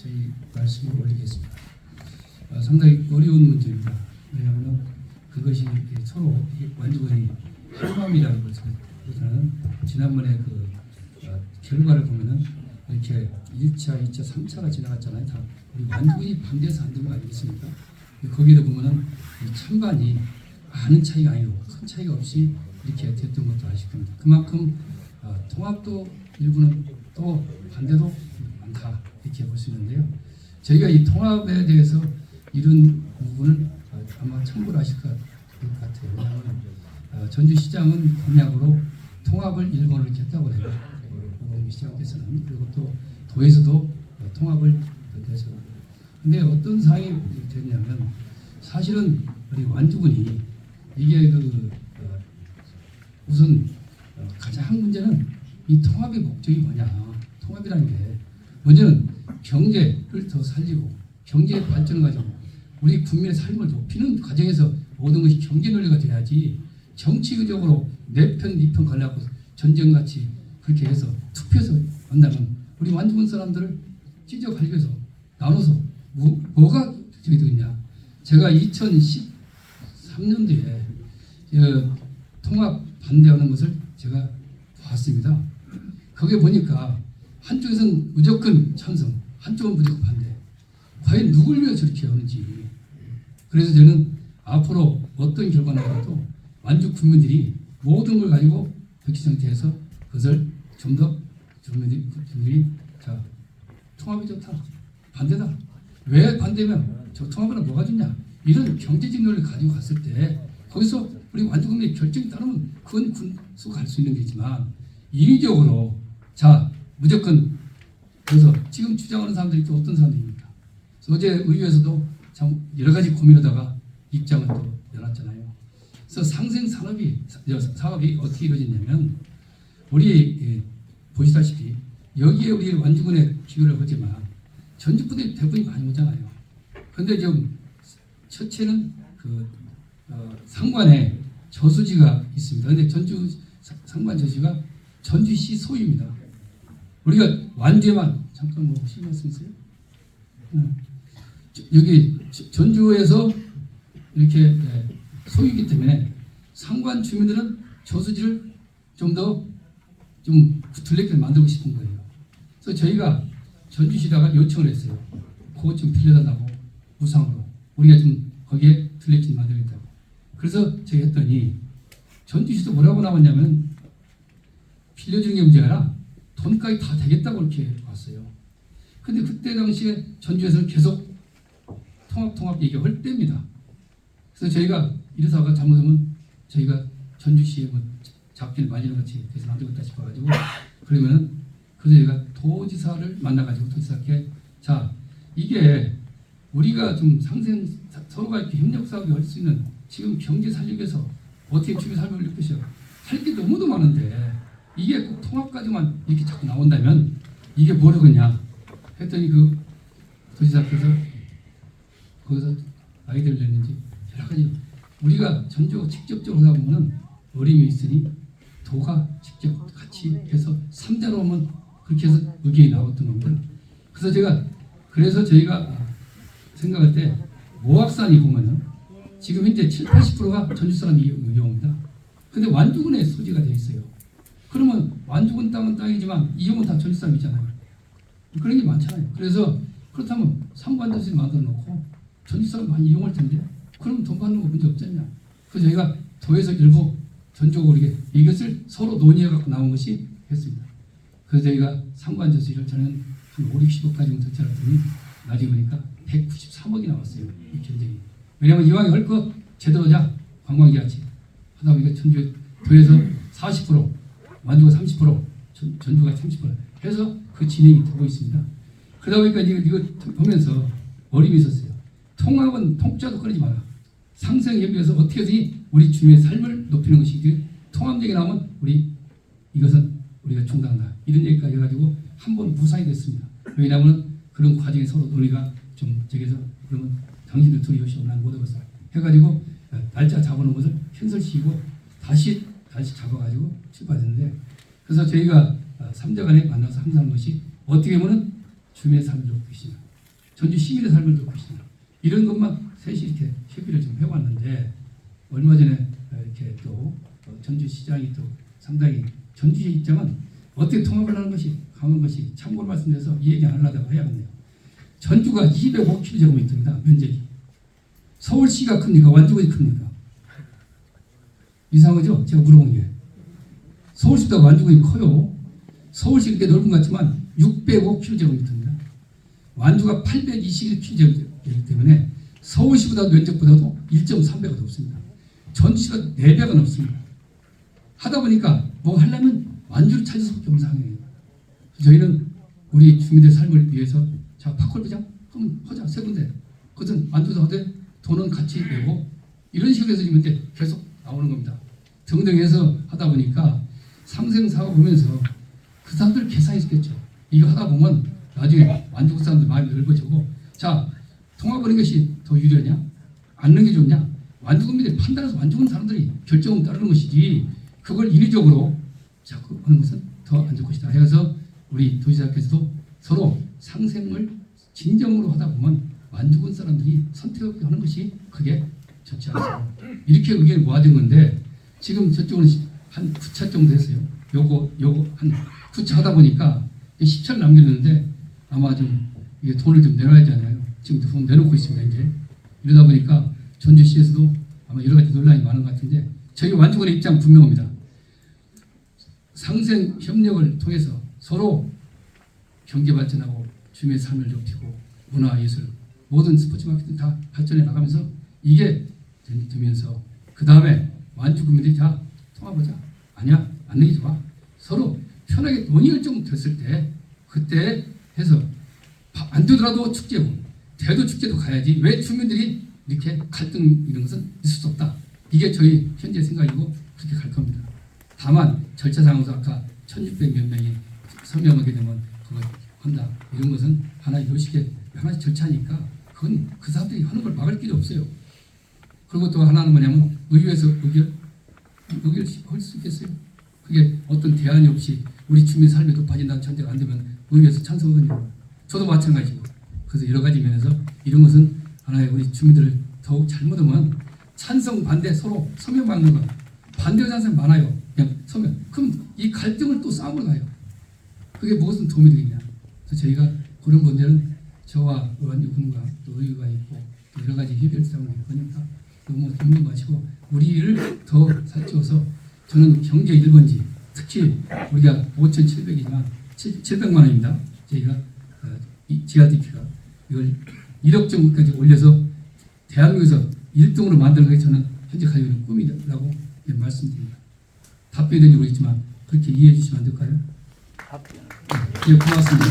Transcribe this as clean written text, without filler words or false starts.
저희 말씀을 올리겠습니다. 상당히 어려운 문제입니다. 왜냐하면 그것이 서로 완전히 한마음이라는 것은 지난번에 그 결과를 보면은 이렇게 1차, 2차, 3차가 지나갔잖아요. 다 우리 완전히 반대해서 안 된 거 아니겠습니까? 거기도 보면은 찬반이 많은 차이가 아니고 큰 차이가 없이 이렇게 됐던 것도 아실 겁니다. 그만큼 통합도 일부는 또 반대도 많다 이렇게 볼 수 있는데요. 저희가 이 통합에 대해서 이런 부분을 아마 참고를 하실 것 같아요. 왜냐하면 전주시장은 공약으로 통합을 일본으로 이렇게 했다고 해요. 오범희 시장께서는. 그리고 또 도에서도 통합을 해서. 근데 어떤 상황이 됐냐면 사실은 우리 완주군이 이게 우선 가장 문제는 이 통합의 목적이 뭐냐. 통합이라는 게 먼저는 경제를 더 살리고 경제 발전을 가지고 우리 국민의 삶을 높이는 과정에서 모든 것이 경제 논리가 돼야지 정치적으로 내 편, 네 편 가려고 전쟁같이 그렇게 해서 투표해서 한다면 우리 완주군 사람들을 찢어가지고 해서 나눠서 뭐가 저기 되겠냐. 제가 2013년도에 통합 반대하는 것을 제가 봤습니다. 거기에 보니까 한쪽에서는 무조건 찬성, 한쪽은 무조건 반대. 과연 누굴 위해 저렇게 하는지. 그래서 저는 앞으로 어떤 결과가 나와도 완주 국민들이 모든 걸 가지고 백지 상태에서 그것을 좀 더 국민들이 자 통합이 좋다, 반대다. 왜 반대면 저 통합은 뭐가 좋냐? 이런 경제적 논리를 가지고 갔을 때 거기서 우리 완주 국민의 결정이 따르면 그건 군수 갈 수 있는 게지만 인위적으로 자 무조건 그래서 지금 주장하는 사람들이 또 어떤 사람들입니까? 어제 의회에서도 참 여러 가지 고민하다가 입장을 또 내놨잖아요. 그래서 상생 사업이 어떻게 이루어졌냐면 우리 보시다시피 여기에 우리 완주군에 기여를 하지만 전주분들이 대부분이 많이 오잖아요. 그런데 지금 첫째는 상관에 저수지가 있습니다. 그런데 전주 상관 저수지가 전주시 소유입니다. 우리가 완주에만 잠깐 혹시 말씀 있어요? 여기 전주에서 이렇게 소유이기 때문에 상관 주민들은 저수지를 좀 더 좀 둘레길 만들고 싶은 거예요. 그래서 저희가 전주시다가 요청을 했어요. 그것 좀 빌려달라고 무상으로 우리가 좀 거기에 둘레길 만들겠다고. 그래서 제가 했더니 전주시도 뭐라고 나왔냐면 빌려주는 게 문제가 아니라 돈까지 다 되겠다고 이렇게 왔어요. 근데 그때 당시에 전주에서는 계속 통합 얘기할 때입니다. 그래서 저희가 이래서가 잘못하면 저희가 전주시에 뭐 잡기를 말리는 같이 해서는 안 되겠다 싶어가지고 그러면은 그래서 저희가 도지사를 만나가지고 도지사께 자 이게 우리가 좀 서로가 이렇게 협력사업을 할 수 있는 지금 경제 살리기 위해서 어떻게 주민 삶을 할 것이요. 할 게 너무도 많은데 이게 꼭 통합까지만 이렇게 자꾸 나온다면 이게 뭐라겠냐 했더니 그 도지사께서 거기서 아이디어를 냈는지 여러 가지 우리가 전주 직접적으로 하다 보면 어림이 있으니 도가 직접 같이 해서 3대로 오면 그렇게 해서 의견이 나왔던 겁니다. 그래서 저희가 생각할 때 모악산이 보면은 지금 현재 70~80%가 전주 사람이 이용합니다. 근데 완주군에 소지가 되어 있어요. 그러면 완주군 땅은 땅이지만 이용은 다 전주 사람이잖아요. 그런 게 많잖아요. 그래서 그렇다면 상관도시 만들어 놓고 전주 사람 많이 이용할 텐데 그럼 돈 받는 거 문제 없잖냐. 그래서 저희가 도에서 일부 전적으로 이것을 서로 논의해 갖고 나온 것이 했습니다. 그래서 저희가 상관저수지를 저는 한 5, 60억까지는 덧잘랐더니 나중에 보니까 193억이 나왔어요. 이 견적이. 왜냐하면 이왕에 할 것 제대로 하자 관광지같이 하다 보니까 전주 도에서 40%, 완주가 30%, 전주가 30% 해서 그 진행이 되고 있습니다. 그러다 보니까 이거 보면서 어림이 있었어요. 통합은 통짜도 끊이지 마라. 상생 협의해서 어떻게 해서니 우리 주민의 삶을 높이는 것이지 통합 얘기 나오면 이것은 우리가 중단한다. 이런 얘기까지 해가지고 한 번 무산이 됐습니다. 왜냐하면 그런 과정에 서로 우리가 좀 저기서 그러면 당신들 둘이 오시고 난 못 오겠어 해가지고 날짜 잡아놓은 것을 현설시키고 다시 잡아가지고 출발했는데 그래서 저희가 3대 간에 만나서 항상 하는 것이 어떻게 보면 주민의 삶을 높이시냐 전주 시민의 삶을 볼 것이냐. 이런 것만 셋이 이렇게 협의를 좀 해왔는데 얼마 전에 이렇게 또 전주시장이 또 상당히 전주의 입장은 어떻게 통합을 하는 것이 강한 것이 참고로 말씀드려서 이 얘기 안 하려다가 해야겠네요. 전주가 205km입니다. 면적이. 서울시가 큽니까? 완주군이 큽니까? 이상하죠? 제가 물어본 게. 서울시보다 완주군이 커요. 서울시 그렇게 넓은 것 같지만 605km입니다. 완주가 821km이기 때문에 서울시보다 면적보다도 1.3배가 높습니다. 전주시가 4배가 높습니다. 하다 보니까 뭐 하려면 완주를 찾을 수밖에 없는 상황이에요. 저희는 우리 주민들 삶을 위해서 자 파콜부장 그러면 하자 세 군데 그것은 완주도 하되 돈은 같이 내고 이런 식으로 해서 지금 이제 계속 나오는 겁니다. 등등 해서 하다 보니까 상생사가 오면서 그 사람들 계산했겠죠. 이거 하다 보면 나중에 완주 사람들 마음이 넓어지고 자 통합하는 것이 더 유리하냐 않는 게 좋냐 완주군민들이 판단해서 완주군 사람들이 결정을 따르는 것이지 그걸 인위적으로 자꾸 하는 것은 더 안 좋을 것이다. 해서 우리 도지사께서도 서로 상생을 진정으로 하다 보면 완주군 사람들이 선택을 하는 것이 그게 좋지 않습니다. 이렇게 의견이 모아진 건데 지금 저쪽은 한 9차 정도 했어요. 요거 한 9차 하다 보니까 10차를 남겼는데 아마 좀 이게 돈을 좀 내놔야 하잖아요. 지금 돈 내놓고 있습니다. 이제 이러다 보니까 전주시에서도 아마 여러 가지 논란이 많은 것 같은데 저희 완주군의 입장 분명합니다. 상생 협력을 통해서 서로 경제 발전하고 주민의 삶을 높이고 문화 예술 모든 스포츠 마케팅 다 발전해 나가면서 이게 되면서 그 다음에 완주 국민들이 다 통합하자 아니야 안 내기 좋아 서로 편하게 논의할 정도 됐을 때 그때 해서 안 되더라도 축제고 대도 축제도 가야지 왜 주민들이 이렇게 갈등 이런 것은 있을 수 없다. 이게 저희 현재 생각이고 그렇게 갈 겁니다. 다만 절차상으로 아까 1600몇 명이 서명하게 되면 그거 한다. 이런 것은 하나의 요식의 하나의 절차니까 그건 그 사람들이 하는 걸 막을 길이 없어요. 그리고 또 하나는 뭐냐면 의회에서 의결할 수 있겠어요. 그게 어떤 대안이 없이 우리 주민 삶이 높아진다는 전제가 안 되면 의회에서 찬성하거든요. 저도 마찬가지고. 그래서 여러 가지 면에서 이런 것은 하나의 우리 주민들을 더욱 잘못하면 찬성 반대 서로 서명 막는 거 반대하는 사람이 많아요. 그냥 서명. 그럼 이 갈등을 또 싸움으로 가요. 그게 무엇은 도움이 되겠냐. 그래서 저희가 그런 분들은 저와 의원님과 또 의회가 있고 또 여러 가지 협의를 싸우는 거니까 너무 힘들 마시고 우리를 더 살찌워서 저는 경제 1번지 특히 우리가 5,700이지만 700만 원입니다. 저희가 GRDP가 이걸 1억 정도까지 올려서 대한민국에서 1등으로 만드는 게 저는 현재 가지고 있는 꿈이라고 말씀드립니다. 답변이 되는지 모르겠지만 그렇게 이해해 주시면 안 될까요? 네, 고맙습니다.